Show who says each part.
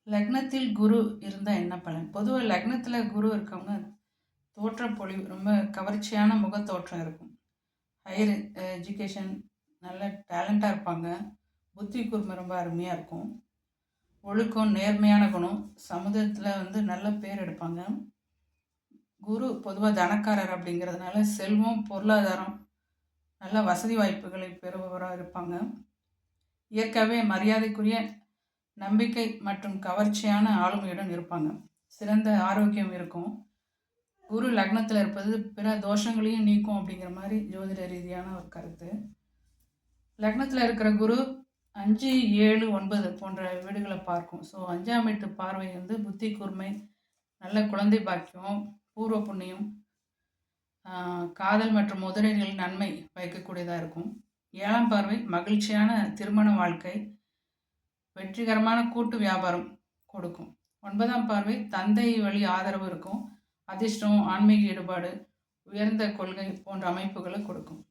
Speaker 1: லக்னத்தில் குரு இருந்தால் என்ன பலன்? பொதுவாக லக்னத்தில் குரு இருக்கவங்க தோற்றப்பொழிவு ரொம்ப கவர்ச்சியான முகத்தோற்றம் இருக்கும். ஹையர் எஜுகேஷன் நல்ல டேலண்ட்டாக இருப்பாங்க. புத்தி கூர்மை ரொம்ப அருமையாக இருக்கும். ஒழுக்கம், நேர்மையான குணம், சமுதாயத்தில் நல்ல பேர் எடுப்பாங்க. குரு பொதுவாக தனக்காரர் அப்படிங்கிறதுனால செல்வம், பொருளாதாரம், நல்ல வசதி வாய்ப்புகளை பெறுபவராக இருப்பாங்க. இயற்கையாகவே மரியாதைக்குரிய நம்பிக்கை மற்றும் கவர்ச்சியான ஆளுமையுடன் இருப்பாங்க. சிறந்த ஆரோக்கியம் இருக்கும். குரு லக்னத்தில் இருப்பது பிற தோஷங்களையும் நீக்கும் அப்படிங்கிற மாதிரி ஜோதிட ரீதியான ஒரு கருத்து. லக்னத்தில் இருக்கிற குரு 5, 7, 9 போன்ற வீடுகளை பார்க்கும். ஸோ 5ஆம் வீட்டு பார்வை புத்தி கூர்மை, நல்ல குழந்தை பாக்கியம், பூர்வ புண்ணியம், காதல் மற்றும் முதலீடுகளின் நன்மை வைக்கக்கூடியதாக இருக்கும். 7ஆம் பார்வை மகிழ்ச்சியான திருமண வாழ்க்கை, வெற்றிகரமான கூட்டு வியாபாரம் கொடுக்கும். 9ஆம் பார்வை தந்தை வழி ஆதரவு இருக்கும். அதிர்ஷ்டம், ஆன்மீக ஈடுபாடு, உயர்ந்த கொள்கை போன்ற அமைப்புகளை கொடுக்கும்.